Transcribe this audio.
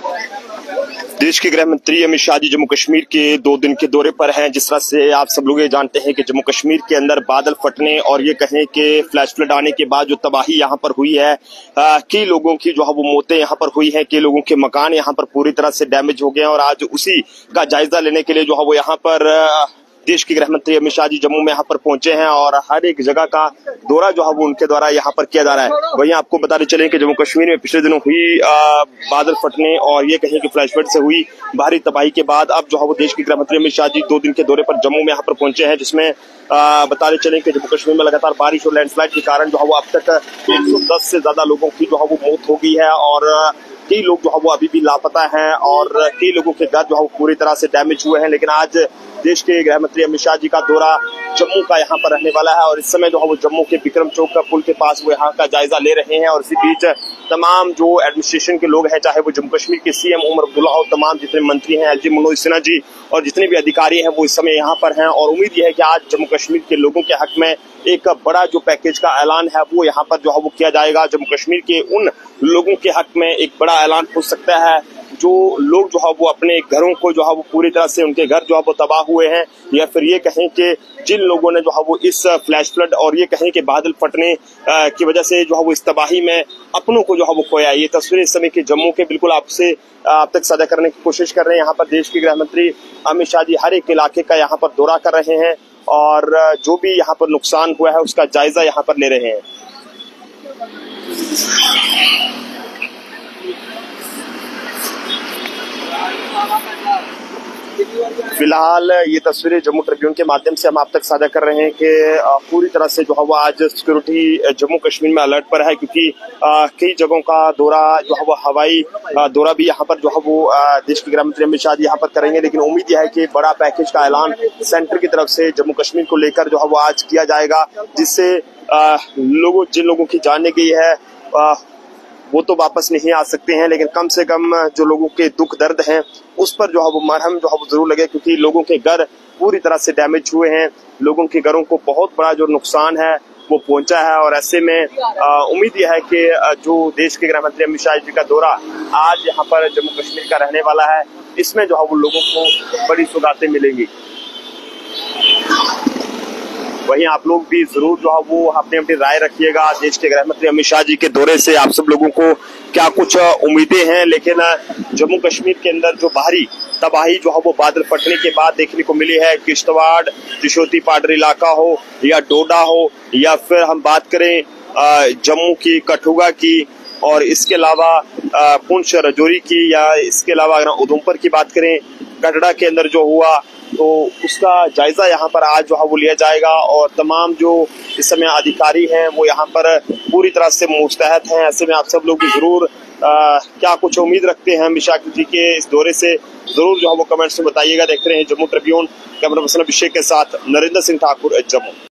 देश के गृह मंत्री अमित शाह जी जम्मू कश्मीर के 2 दिन के दौरे पर हैं। जिस तरह से आप सब लोग ये जानते हैं कि जम्मू कश्मीर के अंदर बादल फटने और ये कहें कि फ्लैश फ्लड आने के बाद जो तबाही यहाँ पर हुई है, कई लोगों की जो है वो मौतें यहाँ पर हुई हैं, कई लोगों के मकान यहाँ पर पूरी तरह से डैमेज हो गए हैं और आज उसी का जायजा लेने के लिए जो है वो यहाँ पर देश के गृह मंत्री अमित शाह जी जम्मू में यहाँ पर पहुंचे हैं और हर एक जगह का दौरा जो है वो उनके द्वारा यहाँ पर किया जा रहा है। वहीं आपको बताते चलें कि जम्मू कश्मीर में पिछले दिनों हुई बादल फटने और ये कहें कि फ्लैश फ्लड से हुई भारी तबाही के बाद अब जो है वो देश के गृह मंत्री अमित शाह जी 2 दिन के दौरे पर जम्मू में यहाँ पर पहुंचे हैं, जिसमें बताते चलें कि जम्मू कश्मीर में लगातार बारिश और लैंडस्लाइड के कारण जो है वो अब तक 110 से ज्यादा लोगों की जो है वो मौत हो गई है और कई लोग जो है वो अभी भी लापता हैं और कई लोगों के घर जो है वो पूरी तरह से डैमेज हुए हैं। लेकिन आज देश के गृह मंत्री अमित शाह जी का दौरा जम्मू का यहाँ पर रहने वाला है और इस समय जो है वो जम्मू के विक्रम चौक का पुल के पास वो यहाँ का जायजा ले रहे हैं और इसी बीच तमाम जो एडमिनिस्ट्रेशन के लोग हैं, चाहे वो जम्मू कश्मीर के सीएम उमर अब्दुल्ला और तमाम जितने मंत्री हैं, एलजी मनोज सिन्हा जी और जितने भी अधिकारी हैं वो इस समय यहाँ पर हैं और उम्मीद यह है कि आज जम्मू कश्मीर के लोगों के हक में एक बड़ा जो पैकेज का ऐलान है वो यहाँ पर जो है वो किया जाएगा। जम्मू कश्मीर के उन लोगों के हक में एक बड़ा ऐलान हो सकता है जो लोग जो है वो अपने घरों को जो है वो पूरी तरह से उनके घर जो है वो तबाह हुए हैं, या फिर ये कहें कि जिन लोगों ने जो है वो इस फ्लैश फ्लड और ये कहें कि बादल फटने की वजह से जो है वो इस तबाही में अपनों को जो है वो खोया। ये तस्वीरें इस समय की जम्मू के बिल्कुल आपसे आप तक साझा करने की कोशिश कर रहे हैं। यहाँ पर देश के गृह मंत्री अमित शाह जी हर एक इलाके का यहाँ पर दौरा कर रहे हैं और जो भी यहाँ पर नुकसान हुआ है उसका जायजा यहाँ पर ले रहे हैं। फिलहाल ये तस्वीरें जम्मू ट्रिब्यून के माध्यम से हम आप तक साझा कर रहे हैं कि पूरी तरह से जो है वो आज सिक्योरिटी जम्मू कश्मीर में अलर्ट पर है, क्योंकि कई जगहों का दौरा जो है वो हवाई दौरा भी यहाँ पर जो है वो देश के गृह मंत्री अमित शाह जी यहाँ पर करेंगे। लेकिन उम्मीद यह है कि बड़ा पैकेज का ऐलान सेंटर की तरफ से जम्मू कश्मीर को लेकर जो है वो आज किया जाएगा, जिससे जिन लोगों की जान गई है वो तो वापस नहीं आ सकते हैं, लेकिन कम से कम जो लोगों के दुख दर्द हैं उस पर जो है वो मरहम जो है वो जरूर लगे, क्योंकि लोगों के घर पूरी तरह से डैमेज हुए हैं, लोगों के घरों को बहुत बड़ा जो नुकसान है वो पहुंचा है। और ऐसे में उम्मीद यह है कि जो देश के गृह मंत्री अमित शाह जी का दौरा आज यहाँ पर जम्मू कश्मीर का रहने वाला है, इसमें जो है वो लोगों को बड़ी सौगातें मिलेंगी। वहीं आप लोग भी जरूर जो है वो अपनी अपनी राय रखिएगा देश के गृह मंत्री अमित शाह जी के दौरे से आप सब लोगों को क्या कुछ उम्मीदें हैं। लेकिन जम्मू कश्मीर के अंदर जो बाहरी तबाही जो है वो बादल फटने के बाद देखने को मिली है, किश्तवाड़ त्रिशोती पाडर इलाका हो या डोडा हो या फिर हम बात करें जम्मू की कठुआ की और इसके अलावा पुंछ राजौरी की, या इसके अलावा अगर उधमपुर की बात करें गढ़ड़ा के अंदर जो हुआ तो उसका जायजा यहाँ पर आज जो है वो लिया जाएगा और तमाम जो इस समय अधिकारी हैं वो यहाँ पर पूरी तरह से मुस्तैद हैं। ऐसे में आप सब लोग भी जरूर क्या कुछ उम्मीद रखते हैं अमित शाह जी के इस दौरे से, जरूर जो है वो कमेंट्स में बताइएगा। देखते रहे जम्मू ट्रिब्यून, कैमरा पर्सन अभिषेक के साथ नरेंद्र सिंह ठाकुर, जम्मू।